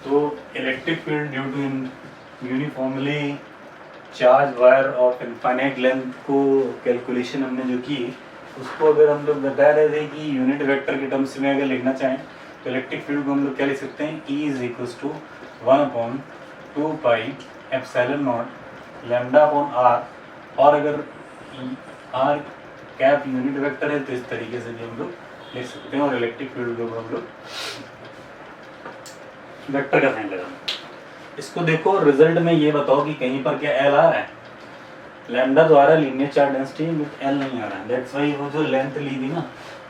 तो electric field due to uniformly charge wire of infinite length को calculation हमने जो की, उसको अगर हम लोग बता रहे थे कि यूनिट वेक्टर के टर्म्स में अगर लिखना चाहें तो इलेक्ट्रिक फील्ड को हम लोग क्या लिख सकते हैं, E is equals to 1/2 pi epsilon naught lambda upon R, और अगर आर कैप यूनिट वेक्टर है तो इस तरीके से भी हम लोग लिख सकते हैं, और इलेक्ट्रिक फील्ड को हम लोग वेक्टर का साइन लगाना। इसको देखो रिजल्ट में ये बताओ कि कहीं पर क्या एल आ रहा है, लैम्डा द्वारा linear charge density with L नहीं आ रहा है। दैट्स व्हाई वो जो लेंथ ली थी ना,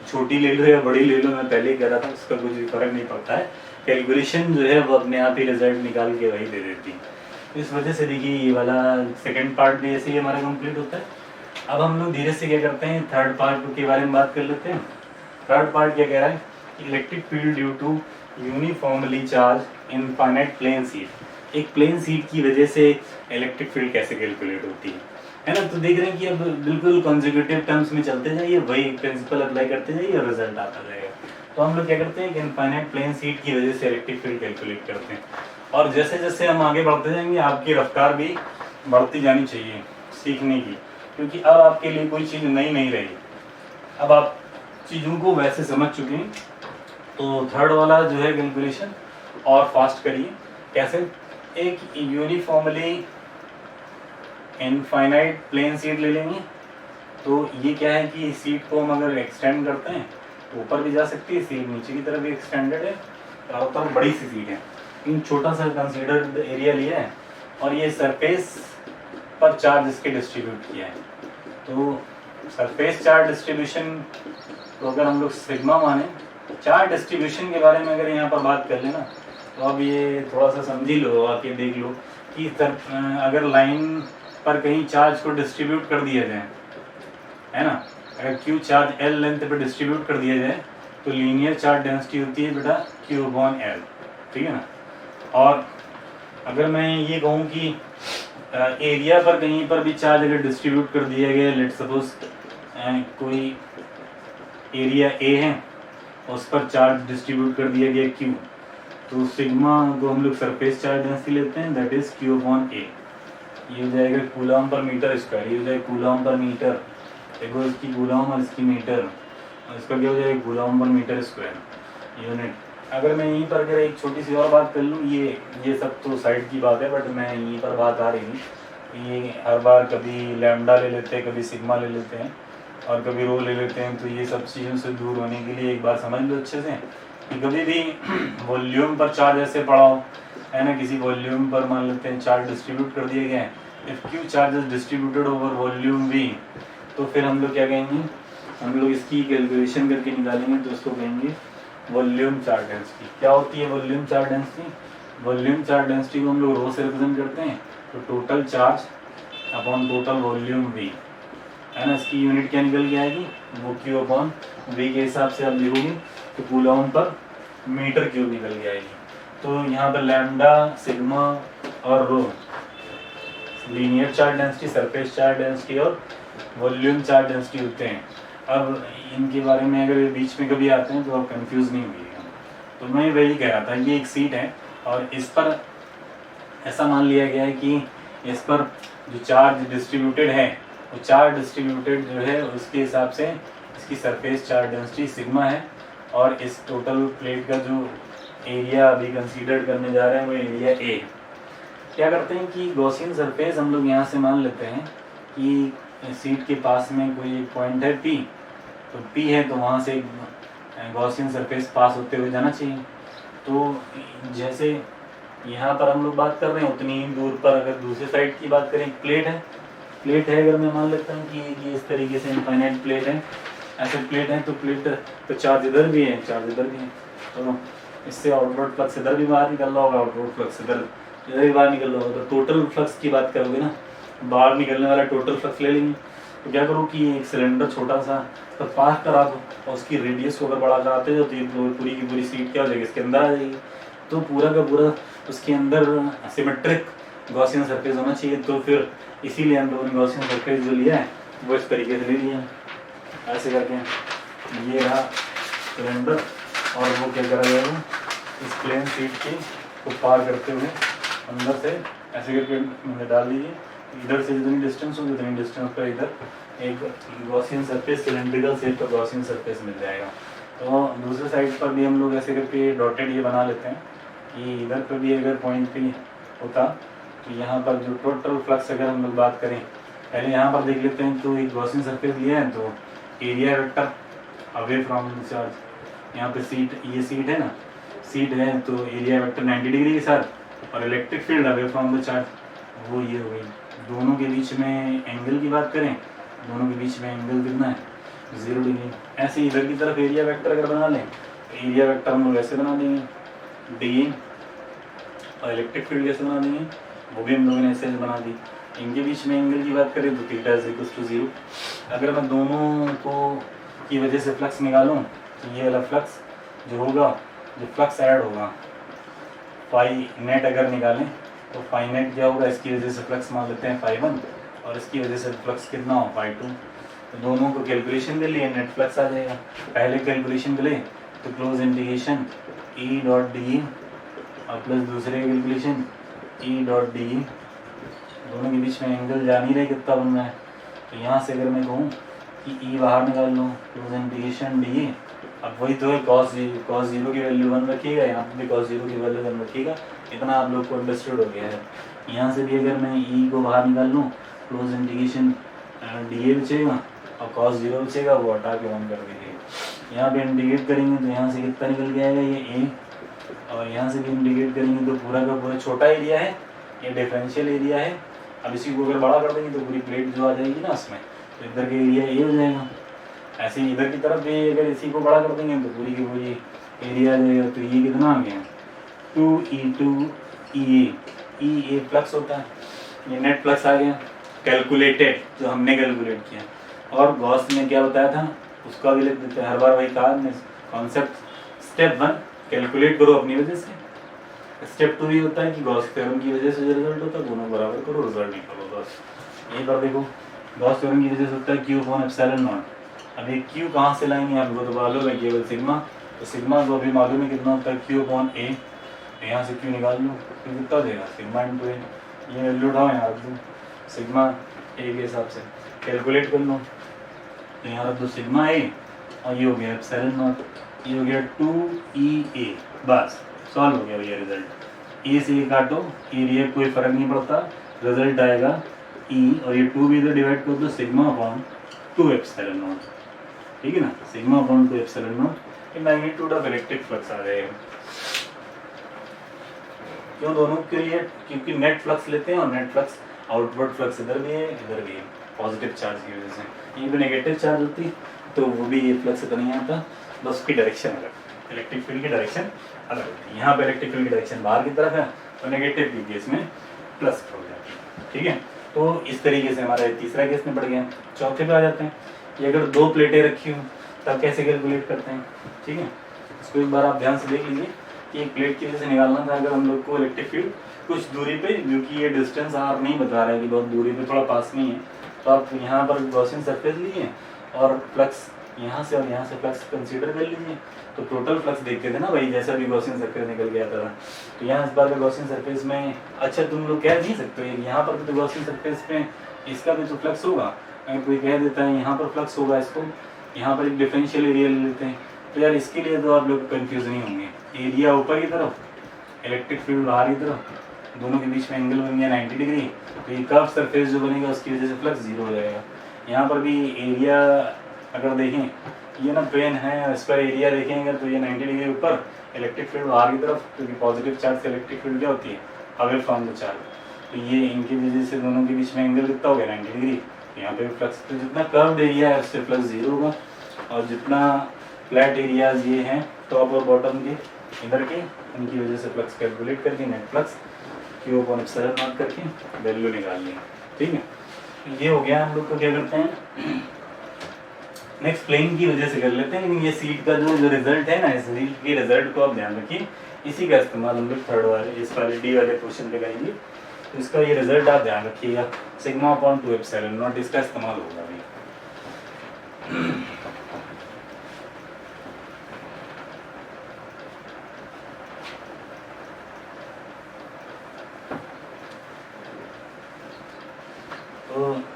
छोटी ले लो या बड़ी ले लो, मैं पहले ही कह रहा था उसका कुछ भी फर्क नहीं पड़ता है, कैलकुलेशन जो है वो अपने आप ही रिजल्ट निकाल के वही दे देती है। इस वजह से देखिए ये वाला सेकेंड पार्ट भी ऐसे ही हमारा कंप्लीट होता है। अब हम लोग धीरे से क्या करते हैं, थर्ड पार्ट के बारे में बात कर लेते हैं। थर्ड पार्ट क्या कह रहा है, electric field due to uniformly charge infinite plane sheet. एक प्लेन सीट की वजह से इलेक्ट्रिक फील्ड कैसे कैलकुलेट होती है ना। तो देख रहे हैं कि अब बिल्कुल कॉन्जिक्यूटिव टर्म्स में चलते जाइए, वही प्रिंसिपल अप्लाई करते जाइए और रिजल्ट आता जाएगा। तो हम लोग क्या करते हैं कि इनफाइनाइट प्लेन सीट की वजह से इलेक्ट्रिक फील्ड कैलकुलेट करते हैं, और जैसे जैसे हम आगे बढ़ते जाएंगे आपकी रफ्तार भी बढ़ती जानी चाहिए सीखने की, क्योंकि अब आपके लिए कोई चीज़ नई नहीं रही, अब आप चीज़ों को वैसे समझ चुके हैं। तो थर्ड वाला जो है कैलकुलेशन और फास्ट करिए। कैसे, एक यूनिफॉर्मली इनफाइनाइट प्लेन सीट ले लेंगे। तो ये क्या है कि सीट को हम अगर एक्सटेंड करते हैं तो ऊपर भी जा सकती है, सीट नीचे की तरफ भी एक्सटेंडेड है, चारों तरफ बड़ी सी सीट है। इन छोटा सा कंसीडर्ड एरिया लिया है और ये सरफेस पर चार्ज इसके डिस्ट्रीब्यूट किया है। तो सरफेस चार्ज डिस्ट्रीब्यूशन तो अगर हम लोग सिग्मा माने, चार्ज डिस्ट्रीब्यूशन के बारे में अगर यहाँ पर बात कर लेना तो अब ये थोड़ा सा समझ ही लो, आके देख लो कि अगर लाइन पर कहीं चार्ज को डिस्ट्रीब्यूट कर दिया जाए, है ना, अगर Q चार्ज L लेंथ पे डिस्ट्रीब्यूट कर दिया जाए तो लीनियर चार्ज डेंसिटी होती है बेटा Q/L, ठीक है ना। और अगर मैं ये कहूँ कि एरिया पर कहीं पर भी चार्ज अगर डिस्ट्रीब्यूट कर दिया गया, लेट सपोज कोई एरिया A है उस पर चार्ज डिस्ट्रीब्यूट कर दिया गया Q, तो सिग्मा को हम लोग सरफेस चार्ज डेंसिटी लेते हैं, दैट इज Q/A। ये हो जाएगा कूलम पर मीटर स्क्वायर, ये हो जाएगा कूलम पर मीटर, देखो इसकी कूलम और इसकी मीटर, और इसका क्या हो जाएगा coulomb per metre square unit. अगर मैं यहीं पर अगर एक छोटी सी और बात कर लूँ, ये सब तो साइड की बात है, बट मैं यहीं पर बात आ रही थी, ये हर बार कभी लैम्डा ले लेते हैं, कभी सिग्मा ले लेते हैं और कभी रो ले लेते हैं। तो ये सब चीज़ों से दूर होने के लिए एक बार समझ लो अच्छे से कि कभी भी वॉल्यूम पर चार्ज ऐसे पड़ा हो, है ना, किसी वॉल्यूम पर मान लेते हैं चार्ज डिस्ट्रीब्यूट कर दिए गए, if Q charge is distributed over volume V, तो फिर हम लोग क्या कहेंगे, हम लोग इसकी कैलकुलेशन करके निकालेंगे तो उसको कहेंगे वॉल्यूम चार्ज डेंसिटी। क्या होती है volume charge density? Volume charge density को हम लोग रो से रिप्रेजेंट करते हैं, तो total charge upon total volume V, है ना। इसकी यूनिट क्या निकल के आएगी, वो Q/V के हिसाब से आप लिखोगे तो कूलम पर मीटर क्यूब निकल के आएगी। तो यहाँ पर लैम्डा, सिग्मा और rho linear charge density, surface charge density और वॉल्यूम चार्ज डेंसिटी होते हैं। अब इनके बारे में अगर बीच में कभी आते हैं तो आप कंफ्यूज नहीं होइएगा। तो मैं वही कह रहा था, ये एक सीट है और इस पर ऐसा मान लिया गया है कि इस पर जो चार्ज डिस्ट्रीब्यूटेड है, वो चार्ज डिस्ट्रीब्यूटेड जो है उसके हिसाब से इसकी सरफेस चार्ज डेंसिटी सिग्मा है, और इस टोटल प्लेट का जो एरिया अभी कंसीडर करने जा रहे हैं वो एरिया A। क्या करते हैं कि गॉसियन सरफेस हम लोग यहाँ से मान लेते हैं कि सीट के पास में कोई एक पॉइंट है P, तो P है तो वहाँ से गॉसियन सरफेस पास होते हुए जाना चाहिए। तो जैसे यहाँ पर हम लोग बात कर रहे हैं उतनी ही दूर पर अगर दूसरी साइड की बात करें, प्लेट है अगर मैं मान लेता हूँ कि ये इस तरीके से इनफाइनाइट प्लेट है, ऐसे प्लेट है, तो प्लेट तो चार्ज इधर भी है, चार्ज इधर भी है, तो इससे आउटवर्ड फ्लक्स इधर भी बाहर निकल रहा होगा, आउटवर्ड फ्लक्स इधर भी बाहर निकल रहा होगा। तो टोटल फ्लक्स की बात करोगे ना, बाहर निकलने वाला टोटल फ्लक्स ले लेंगे। तो क्या करो कि एक सिलेंडर छोटा सा तो पास करा दो और उसकी रेडियस को अगर बड़ा कराते हो तो ये पूरी की पूरी सीट क्या हो जाएगी, इसके अंदर आ जाएगी। तो पूरा का पूरा उसके अंदर सिमेट्रिक गॉसियन सरफेस होना चाहिए। तो फिर इसीलिए हम लोगों ने गॉसियन सरफेस जो लिया है वो इस तरीके से ले लिया, ऐसे करके ये रहा सिलेंडर, और वो क्या करा जाएगा इस प्लेन सीट की को पार करते हुए अंदर से ऐसे करके मैंने डाल दीजिए। इधर से जितनी डिस्टेंस होगी उतनी डिस्टेंस पर इधर एक गॉसियन सरफेस, सिलेंड्रिकल शेप का गॉसियन सरफेस मिल जाएगा। तो दूसरे साइड पर भी हम लोग ऐसे करके डॉटेड ये बना लेते हैं कि इधर पर भी अगर पॉइंट पे होता तो यहाँ पर जो टोटल फ्लक्स अगर हम लोग बात करें, पहले यहाँ पर देख लेते हैं। तो एक गॉसियन सरफेस लिया है तो area vector away from charge, यहाँ पे सीट, ये सीट है ना, सीट है तो एरिया वेक्टर 90 डिग्री के साथ, और electric field away from the charge, वो ये हो गई। दोनों के बीच में एंगल की बात करें, दोनों के बीच में एंगल कितना है, 0 डिग्री। ऐसे इधर की तरफ एरिया वेक्टर अगर बना लें तो एरिया वेक्टर हम लोग ऐसे बना देंगे डी, और इलेक्ट्रिक फील्ड कैसे बना देंगे वो भी हम लोगों ने ऐसे बना दी। इनके बीच में एंगल की बात करें तो थीटा इज इक्वल टू 0। अगर मैं दोनों को की वजह से फ्लक्स निकालूं तो ये वाला फ्लक्स जो होगा, जो फ्लक्स ऐड होगा फाई नेट अगर निकालें तो फाई नेट क्या होगा, इसकी वजह से फ्लक्स मान लेते हैं फाई 1 और इसकी वजह से फ्लक्स कितना हो फाई 2। तो दोनों को कैलकुलेशन के लिए नेट फ्लक्स आ जाएगा। पहले कैलकुलेशन के लिए तो close integration E dot D और प्लस दूसरे कैलकुलेशन ई डॉट डी, दोनों के बीच में एंगल जान ही रहे कितना बन रहा है। तो यहाँ से अगर मैं कहूँ कि ई बाहर निकाल लूँ, क्लोज इंटीग्रेशन डी, अब वही तो है कॉस 0 की वैल्यू 1 रखिएगा, यहाँ पर भी कॉस 0 की वैल्यू 1 रखिएगा। इतना आप लोग को अंडरस्टूड हो गया है। यहाँ से भी अगर मैं ई को बाहर निकाल लूँ, क्लोज इंटीग्रेशन डी ए बचेगा और कॉस 0 बचेगा, वो हटा के 1 कर दीजिए। यहाँ पे इंटीग्रेट करेंगे तो यहाँ से कितना निकल के आएगा, ये ए, और यहाँ से भी इंटीग्रेट करेंगे तो पूरा का पूरा छोटा एरिया है, ये डिफरेंशियल एरिया है। अब इसी को अगर बड़ा कर देंगे तो पूरी प्लेट जो आ जाएगी ना उसमें, तो इधर का एरिया ए हो जाएगा। ऐसे ही इधर की तरफ भी अगर इसी को बड़ा कर देंगे तो पूरी की पूरी एरिया आ जाएगा। तो ये कितना आ गया 2E फ्लक्स होता है, ये नेट फ्लक्स आ गया कैलकुलेटेड, जो हमने कैलकुलेट किया। और गॉस ने क्या बताया था उसका भी लिख देते हैं, हर बार वही कहा कॉन्सेप्ट। स्टेप 1 कैलकुलेट करो अपनी वजह से, स्टेप 2 ये होता है कि गॉस थ्योरम की वजह से जो रिजल्ट होता है दोनों बराबर करो, रिजल्ट निकालो बस। यही पर देखो गॉस थ्योरम की वजह से होता है Q/ε0। अब ये Q कहाँ से लाएंगे, आपको तो मालूम है केवल सिग्मा, तो सिग्मा को अभी मालूम है कितना होता है Q/A। यहाँ से Q निकाल लो तो कितना देगा सिग्मा×A, ये वैल्यू उठाओ यहाँ रख दो, सिग्मा A के हिसाब से कैलकुलेट कर लो। तो यहाँ रख दो सिग्मा A और ये हो गया ε0, ये हो गया 2EA, बस सॉल्व हो गया भैया रिजल्ट। ए से काटो, एरिया कोई फर्क नहीं पड़ता, रिजल्ट आएगा E, और ये 2 भी इधर डिवाइड कर दो सिग्मा/2ε0, ठीक है ना, सिग्मा/2ε0, ये मैग्नीट्यूड ऑफ इलेक्ट्रिक फ्लक्स आ जाएगा। क्यों दोनों के लिए, क्योंकि नेट फ्लक्स लेते हैं और नेट फ्लक्स आउटवर्ड फ्लक्स इधर भी है इधर भी है, पॉजिटिव चार्ज की वजह से। ये भी नेगेटिव चार्ज होती तो वो भी ये फ्लक्स इतना नहीं आता, बस उसकी डायरेक्शन अलग, इलेक्ट्रिक फील्ड की डायरेक्शन अलग होती है। यहाँ पे इलेक्ट्रिक फील्ड की डायरेक्शन बाहर की तरफ है और नेगेटिव की केस में प्लस हो जाती है, ठीक है। तो इस तरीके से हमारा तीसरा केस में पड़ गया। चौथे पे आ जाते हैं कि अगर 2 प्लेटें रखी हो तब कैसे कैलकुलेट करते हैं, ठीक है। इसको एक बार आप ध्यान से देख लीजिए कि एक प्लेट की वजह से निकालना था अगर हम लोग को इलेक्ट्रिक फील्ड कुछ दूरी पे, जो कि ये डिस्टेंस आर नहीं बता रहा है कि बहुत दूरी पे, थोड़ा पास में ही है, तो आप यहाँ पर गॉसियन सरफेस लिए और फ्लक्स यहाँ से और यहाँ से फ्लक्स कंसीडर कर लीजिए। तो टोटल फ्लक्स देखते थे ना भाई, जैसा भी गॉसियन सरफेस निकल गया था। तो यहाँ इस बार का गॉसियन सरफेस में, अच्छा तुम लोग कह नहीं सकते यहाँ पर भी तो गॉसियन सरफेस में इसका भी तो फ्लक्स होगा। अगर कोई कह देता है यहाँ पर फ्लक्स होगा, इसको यहाँ पर एक डिफरेंशियल एरिया ले लेते हैं, तो यार इसके लिए तो आप लोग कंफ्यूज नहीं होंगे। एरिया ऊपर की तरफ, इलेक्ट्रिक फील्ड बाहर की तरफ, दोनों के बीच में एंगल बन गया 90 डिग्री, तो ये कर्व सरफेस जो बनेगा उसकी वजह से फ्लक्स 0 हो जाएगा। यहाँ पर भी एरिया अगर देखें, ये ना प्लेन है, इस पर एरिया देखेंगे तो ये 90 डिग्री ऊपर, इलेक्ट्रिक फील्ड बाहर की तरफ, क्योंकि पॉजिटिव चार्ज से इलेक्ट्रिक फील्ड क्या होती है, अवे फ्रॉम द चार्ज। तो ये इनकी वजह से दोनों के बीच में एंगल कितना हो गया 90 डिग्री। तो यहाँ पे फ्लक्स, तो जितना कर्व्ड एरिया है उससे फ्लक्स 0 होगा, और जितना फ्लैट एरियाज ये हैं टॉप और बॉटम के इधर के, उनकी वजह से फ्लक्स कैलकुलेट करके नेट फ्लक्स Q/ε0 करके वैल्यू निकालनी है, ठीक है। ये हो गया। हम लोग को क्या करते हैं, नेक्स्ट प्लेन की वजह से कर लेते हैं, लेकिन ये सीट का जो रिजल्ट है ना, इस सीट के रिजल्ट को आप ध्यान रखिए, इसी का इस्तेमाल हम लोग थर्ड वाले, इस वाले डी वाले क्वेश्चन पे करेंगे। तो इसका ये रिजल्ट आप ध्यान रखिएगा, सिग्मा/2ε0, इसका इस्तेमाल होगा अभी।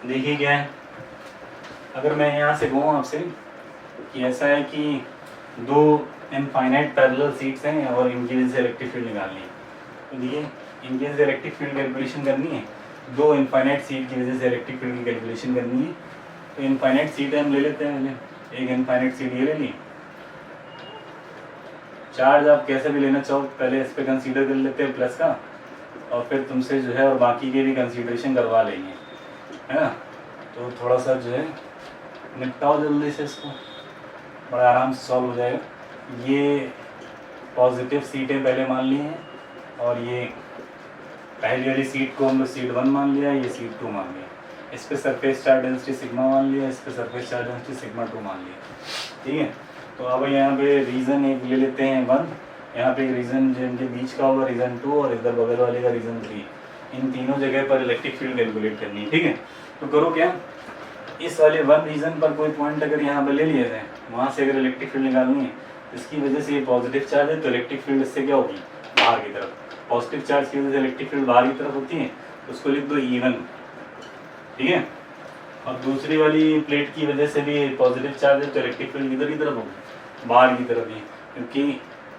देखिए क्या है, अगर मैं यहाँ से कहूँ आपसे कि ऐसा है कि दो इनफाइनाइट पैरेलल सीट्स हैं और इनकी वजह से इलेक्ट्रिक फील्ड निकालनी है, तो देखिए इनकी वजह से इलेक्ट्रिक फील्ड कैलकुलेशन करनी है, दो इनफाइनाइट सीट की वजह से इलेक्ट्रिक फील्ड की कैलकुलेशन करनी है। तो इनफाइनाइट सीट हम ले लेते हैं, पहले एक इनफाइनाइट सीट ये ले ली। चार्ज आप कैसे भी लेना चाहो, पहले इस पर कंसीडर कर लेते हैं प्लस का, और फिर तुमसे जो है और बाकी के भी कंसीडरेशन करवा लेंगे, है ना। तो थोड़ा सा जो है निपटाओ जल्दी से इसको, बड़ा आराम से सॉल्व हो जाएगा। ये पॉजिटिव सीटें पहले मान ली हैं, और ये पहली वाली सीट को हम लोग सीट 1 मान लिया, ये सीट 2 मान लिया। इस पे सरफेस चार्ज डेंसिटी सिग्मा मान लिया, इस पे सरफेस चार्ज डेंसिटी सिग्मा 2 मान लिया, ठीक है। तो अब यहाँ पे रीजन एक ले लेते हैं 1, यहाँ पे रीजन जिनके बीच का होगा रीजन 2, और इधर बगल वाले का रीजन 3। इन तीनों जगह पर इलेक्ट्रिक फील्ड कैलकुलेट करनी है, ठीक है। तो करो क्या, इस वाले 1 रीजन पर कोई पॉइंट अगर यहाँ पर ले लिए थे, वहाँ से अगर इलेक्ट्रिक फील्ड निकालनी है, इसकी वजह से ये पॉजिटिव चार्ज है, तो इलेक्ट्रिक फील्ड इससे क्या होगी, बाहर की तरफ। पॉजिटिव चार्ज की वजह से इलेक्ट्रिक फील्ड बाहर की तरफ होती है, तो उसको लिख दो E1, ठीक है। और दूसरी वाली प्लेट की वजह से भी पॉजिटिव चार्ज है, तो इलेक्ट्रिक फील्ड किधर की तरफ होगी, बाहर की तरफ ही, क्योंकि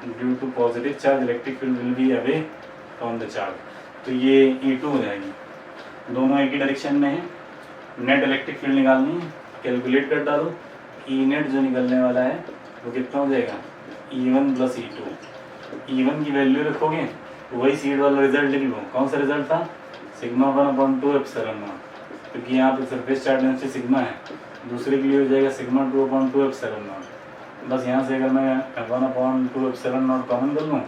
due to positive charge electric field will be away from the charge, तो ये E2 हो जाएगी। दोनों एक ही डायरेक्शन में है। नेट इलेक्ट्रिक फील्ड निकालनी है, कैलकुलेट कर डालो। ई नेट जो निकलने वाला है वो कितना हो जाएगा, E1 + E2। E1 की वैल्यू रखोगे तो वही सीट वाला रिजल्ट लिख लो। कौन सा रिजल्ट था, सिग्मा 1/2 एप्सिलॉन, क्योंकि यहाँ पे सरफेस चार्ज डेंसिटी सिग्मा है। दूसरे के लिए हो जाएगा सिग्मा 2/2 एप्सिलॉन। बस यहाँ से अगर मैं 1/2 एप्सिलॉन कॉमन कर लूँ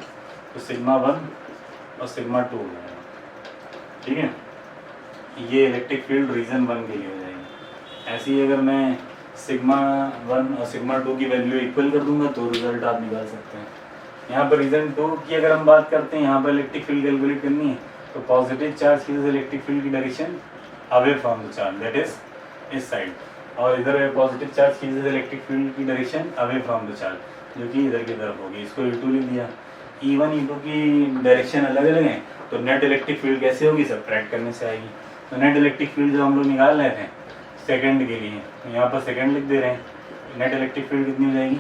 तो सिग्मा 1 और सिग्मा 2 हो जाएगा, ठीक है। ये इलेक्ट्रिक फील्ड रीजन 1 के लिए हो जाएगी। ऐसे ही अगर मैं सिग्मा 1 और सिग्मा 2 की वैल्यू इक्वल कर दूंगा तो रिजल्ट आप निकाल सकते हैं। यहाँ पर रीजन 2 की अगर हम बात करते हैं, यहाँ पर इलेक्ट्रिक फील्ड कैलकुलेट करनी है, तो पॉजिटिव चार्ज की वजह से इलेक्ट्रिक फील्ड की direction away from the charge, that is इस साइड, और इधर पॉजिटिव चार्ज की वजह से इलेक्ट्रिक फील्ड की direction away from the charge, जो कि इधर की तरफ होगी। इसको E2 लिख दिया। E1 E2 की डायरेक्शन अलग अलग है, तो नेट इलेक्ट्रिक फील्ड कैसे होगी, सब्ट्रैक्ट करने से आएगी। तो नेट इलेक्ट्रिक फील्ड जो हम लोग निकाल रहे थे सेकंड के लिए, तो यहाँ पर सेकंड लिख दे रहे हैं। नेट इलेक्ट्रिक फील्ड कितनी हो जाएगी,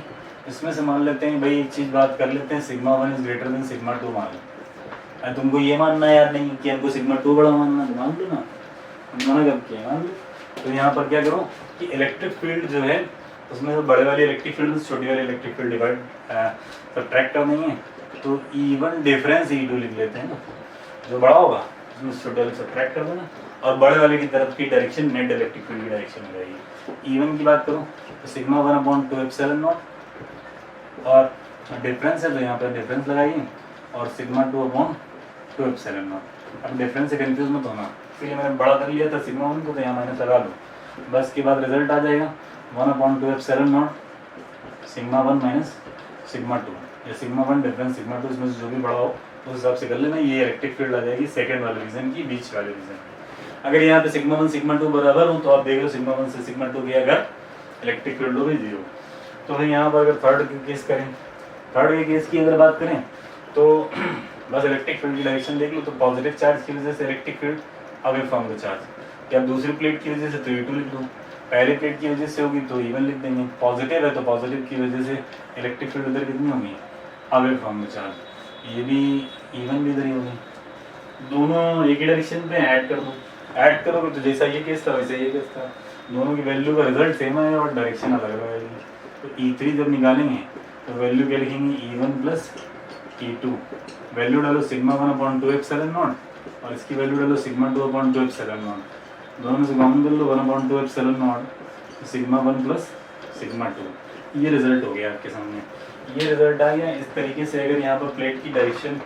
इसमें से मान लेते हैं भाई, एक चीज़ बात कर लेते हैं, sigma 1 is greater than sigma 2 मान लो। तुमको ये मानना यार नहीं कि हमको सिग्मा 2 बड़ा मानना, तो मान लो ना, मना कब किया, मान लो। तो यहाँ पर क्या करो कि इलेक्ट्रिक फील्ड जो है उसमें से बड़े वाली इलेक्ट्रिक फील्ड से छोटी वाली इलेक्ट्रिक फील्ड डिवाइड सब्ट्रैक्ट कर देंगे, तो E1 डिफरेंस E2 लिख लेते हैं ना, जो बड़ा होगा उसमें छोटे वाले सब्ट्रैक्ट कर देना, और बड़े वाले की तरफ की डायरेक्शन नेट इलेक्ट्रिक फील्ड की डायरेक्शन हो जाएगी। E1 की बात करो तो सिग्मा 1/2 एप्सिलॉन, और डिफरेंस है तो यहाँ पर डिफरेंस लगाइए, और सिग्मा 2/2 एप्सिलॉन। अब डिफरेंस से कंफ्यूज मत होना, इसलिए मैंने बड़ा कर लिया था सिग्मा 1 को, तो यहाँ मैंने लगा लो, बस के बाद रिजल्ट आ जाएगा 1/2 एप्सिलॉन सिग्मा 1 माइनस सिग्मा 2, या सिग्मा 1 डिफरेंस सिग्मा 2, इसमें से जो भी बड़ा हो उस हिसाब से कर लेना। ये इलेक्ट्रिक फील्ड आ जाएगी सेकंड वाले रीजन की, बीच वाले रीजन। अगर यहाँ पे सिग्मा 1 सिग्मा 2 बराबर हो तो आप देख लो सिग्मा 1 से सिग्मा 2 गया अगर इलेक्ट्रिक फील्ड हो भी 0। तो फिर यहाँ पर अगर थर्ड की केस करें, थर्ड के केस की अगर बात करें तो बस इलेक्ट्रिक फील्ड की डायरेक्शन देख लो, तो पॉजिटिव चार्ज की वजह से electric field away from the charge. या दूसरी प्लेट की वजह से तो E2 लिख दो, पहली प्लेट की वजह से होगी तो E1 लिख देंगे। पॉजिटिव है तो पॉजिटिव की वजह से इलेक्ट्रिक फील्ड उधर कितनी होगी, अवे फ्रॉम द चार्ज। ये भी E1 भी इधर ही होगी, दोनों एक ही डायरेक्शन पे ऐड कर दो। ऐड करोगे तो जैसा ये केस था वैसा ये केस था, दोनों की वैल्यू का रिजल्ट सेम है और डायरेक्शन अलग अलग आएगी। तो E3 जब निकालेंगे तो वैल्यू क्या लिखेंगे, E1 + E2। वैल्यू डालो सिग्मा 1/2 एप्सिलॉन नॉट, और इसकी वैल्यू डालो सिग्मा 2/2 एप्सिलॉन नॉट। दोनों से कॉमन कर लो 1/2 एप्सिलॉन नॉट, सिग्मा 1 + सिग्मा 2। ये रिजल्ट हो गया आपके सामने, ये रिजल्ट आ गया। इस तरीके से अगर यहाँ पर प्लेट की डायरेक्शन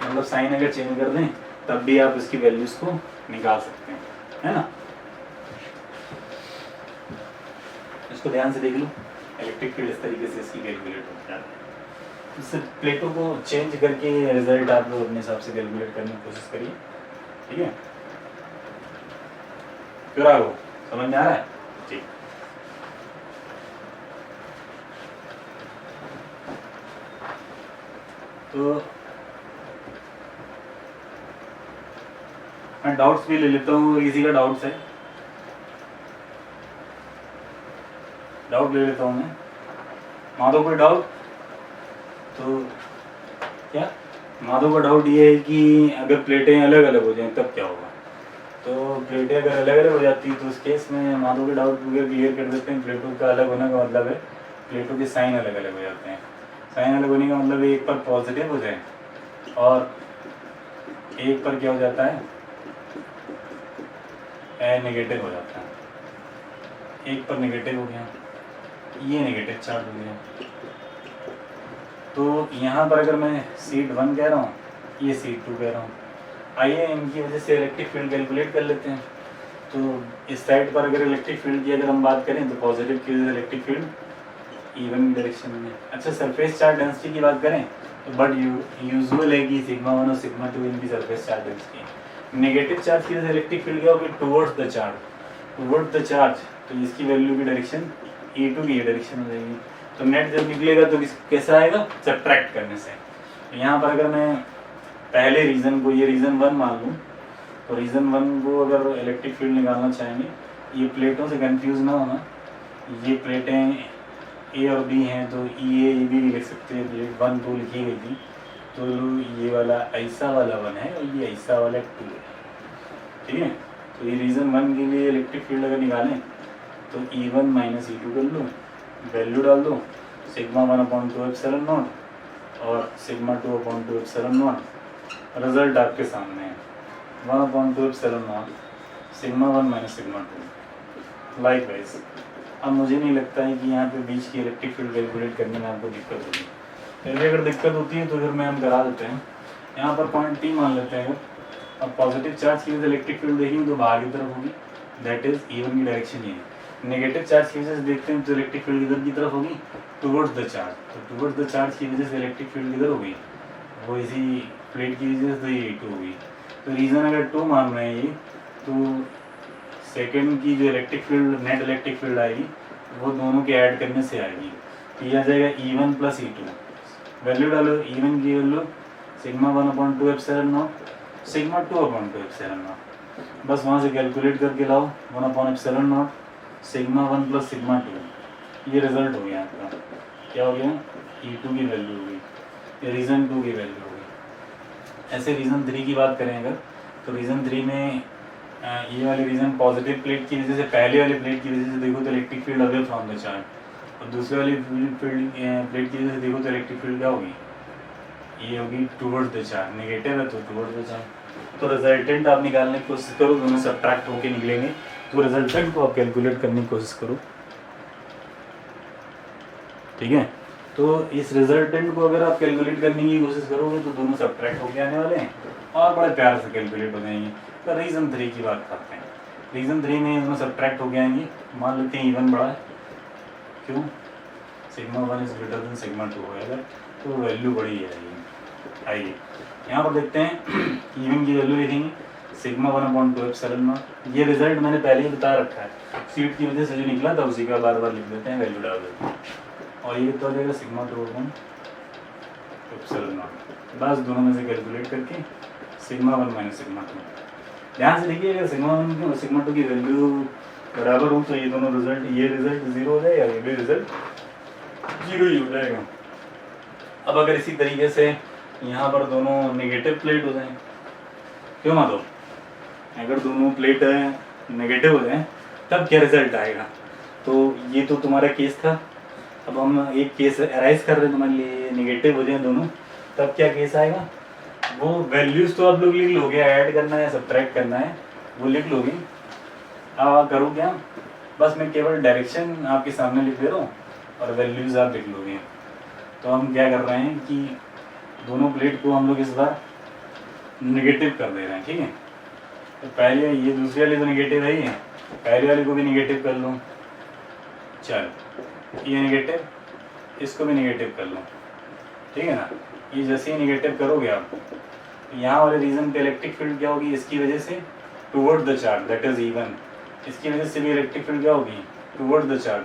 मतलब साइन अगर चेंज कर दें तब भी आप इसकी वैल्यूज को निकाल सकते हैं, है ना। इसको ध्यान से देख लो, इलेक्ट्रिक फील्ड इस तरीके से इसकी कैलकुलेट हो जाती है। इससे प्लेटों को चेंज करके रिजल्ट आप लोग अपने हिसाब से कैलकुलेट करने की कोशिश करिए, ठीक है। फिर आओ, समझ में आ रहा है, ठीक। तो मैं डाउट्स भी ले लेता हूँ, इसी का डाउट्स है डाउट ले लेता हूँ मैं। माधव कोई डाउट? तो क्या माधव का डाउट ये है कि अगर प्लेटें अलग अलग हो जाएं तब क्या होगा? तो प्लेटें अगर अलग अलग हो जाती हैं तो उस केस में माधव के डाउट पूरे क्लियर कर देते हैं। प्लेटों का अलग होने का मतलब है प्लेटों के साइन अलग अलग हो जाते हैं। साइन अलग होने का मतलब एक पर पॉजिटिव हो जाए और एक पर क्या हो जाता है, नेगेटिव हो जाता है। एक पर नेगेटिव हो गया, ये नेगेटिव चार्ज हो गया। तो यहाँ पर अगर मैं सीट 1 कह रहा हूँ, ये सीट 2 कह रहा हूँ, आइए इनकी वजह से इलेक्ट्रिक फील्ड कैलकुलेट कर लेते हैं। तो इस साइड पर अगर इलेक्ट्रिक फील्ड की अगर हम बात करें तो पॉजिटिव की वजह से इलेक्ट्रिक फील्ड E1 डायरेक्शन में। अच्छा, सरफेस चार्ज डेंसिटी की बात करें तो बट यूजुअल है कि सिग्मा 1 और सिग्मा 2 इनकी surface charge density. Negative charge की वजह से इलेक्ट्रिक फील्ड क्या होगी? Towards the charge, towards the charge. तो इसकी वैल्यू की डायरेक्शन E2 की डायरेक्शन हो जाएगी। तो नेट जब निकलेगा तो कैसा आएगा? सब्ट्रैक्ट करने से। यहाँ पर अगर मैं पहले रीजन को, ये रीजन 1 मान लूँ, तो रीजन 1 को अगर इलेक्ट्रिक फील्ड निकालना चाहेंगे, ये प्लेटों से कंफ्यूज ना होना, ये प्लेटें ए और बी हैं तो ई ए बी भी लिख सकते हैं। प्लेट 1 2 लिखी गई थी, तो ये वाला ऐसा वाला 1 है और ये ऐसा वाला 2 है, ठीक है। तो ये रीजन 1 के लिए इलेक्ट्रिक फील्ड अगर निकालें तो E1 माइनस E2 कर लो, वैल्यू डाल दो, सिग्मा 1/2 एप्सिलॉन नॉट और सिग्मा 2/2 एप्सिलॉन नॉट। रिजल्ट आपके सामने है, 1/2 epsilon not sigma 1 minus sigma 2। Likewise अब मुझे नहीं लगता है कि यहाँ पे बीच की इलेक्ट्रिक फील्ड कैलकुलेट करने में आपको दिक्कत होगी। पहले अगर दिक्कत होती है तो फिर मैं हम करा देते हैं। यहाँ पर पॉइंट P मान लेते हैं। अगर अब पॉजिटिव चार्ज की वजह से इलेक्ट्रिक फील्ड देखेंगे तो बाहर की तरफ होगी, दैट इज E1 की डायरेक्शन ये है। नेगेटिव चार्ज की वजह से देखते हैं तो इलेक्ट्रिक फील्ड इधर की तरफ होगी, टुवर्ड्स द चार्ज। तो टुवर्ड्स द चार्ज की वजह से इलेक्ट्रिक फील्ड इधर होगी, वो इसी प्लेट की वजह से ये E2 होगी। तो रीज़न अगर 2 मान रहे हैं ये, तो सेकेंड की जो electric field, net electric field आएगी, वो दोनों के ऐड करने से आएगी। तो ये आ जाएगा E1 प्लस E2। वैल्यू डालो, E1 की value sigma 1/2 epsilon not, sigma 2/2 epsilon not. बस वहाँ से कैलकुलेट करके लाओ, 1/2 epsilon not sigma 1 plus sigma 2। ये रिजल्ट हो गया आपका। क्या हो गया? E2 की वैल्यू होगी, ये रीज़न 2 की वैल्यू होगी। ऐसे रीज़न 3 की बात करें अगर, तो रीज़न 3 में ये वाले रीजन पॉजिटिव प्लेट की वजह से, पहले वाले प्लेट की वजह से देखो तो electric field away from the charge, और दूसरे वाली प्लेट की वजह से देखो तो इलेक्ट्रिक फील्ड क्या होगी? ये होगी टुवर्ड्स द चार्ज। नेगेटिव है तो टुवर्ड्स द चार्ज। तो रिजल्टेंट आप निकालने की कोशिश करो, दोनों सब्ट्रैक्ट होके निकलेंगे। तो रिजल्टेंट को आप कैलकुलेट करने की कोशिश करो, ठीक है। तो इस रिजल्टेंट को अगर आप कैलकुलेट करने की कोशिश करोगे तो दोनों सब्ट्रैक्ट होके आने वाले हैं और बड़े प्यार से कैलकुलेट हो जाएंगे। तो रीज़न 3 की बात करते हैं। रीज़न 3 में दोनों सब्ट्रैक्ट होके आएंगे। मान लेते हैं E1 बड़ा है, क्यों? Sigma 1 is greater than sigma 2 है अगर, तो वैल्यू बड़ी है। आइए यहाँ पर देखते हैं E1 की वैल्यू लिखेंगे, सिग्मा 1/2 एप्सिलॉन नॉट। ये रिजल्ट मैंने पहले ही बता रखा है, सीट की वजह से जो निकला था उसी का बार बार लिख देते हैं, वैल्यू डाल देते हैं। और ये तो हो जाएगा सिग्मा 2/2 एप्सिलॉन नॉट। बस दोनों में से कैलकुलेट करके सिग्मा 1 माइनस सिग्मा 2। ध्यान से देखिए, अगर सिग्मा 1 और सिग्मा 2 की वैल्यू बराबर हो तो ये दोनों रिजल्ट, ये रिजल्ट 0 हो जाएगा, ये भी रिजल्ट 0 ही हो जाएगा। अब अगर इसी तरीके से यहाँ पर दोनों नेगेटिव प्लेट हो जाएं, क्यों मानो? अगर दोनों प्लेट नेगेटिव हो जाएं तब क्या रिजल्ट आएगा? तो ये तो तुम्हारा केस था। अब हम एक केस अराइज कर रहे हैं तुम्हारे लिए, नेगेटिव हो जाए दोनों, तब क्या केस आएगा? वो वैल्यूज तो आप लोग लिख लोगे, ऐड करना है सब्ट्रैक्ट करना है वो लिख लोगे। अब करो क्या, बस मैं केवल डायरेक्शन आपके सामने लिख दे रहा हूँ और वैल्यूज आप लिख लोगे। तो हम क्या कर रहे हैं कि दोनों प्लेट को हम लोग इस बार नेगेटिव कर दे रहे हैं, ठीक है। तो पहले ये दूसरी वाली तो नेगेटिव है ही है, पहले वाली को भी नेगेटिव कर लो। चलो ये नेगेटिव, इसको भी नेगेटिव कर लो, ठीक है ना। ये जैसे ही नेगेटिव करोगे आप, यहाँ वाले रीजन पे इलेक्ट्रिक फील्ड क्या होगी? इसकी वजह से toward the charge, that is E1। इसकी वजह से भी इलेक्ट्रिक फील्ड क्या होगी? टुवर्ड द चार्ज,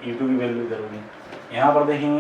E2 की वैल्यू इधर होगी। यहाँ पर देखेंगे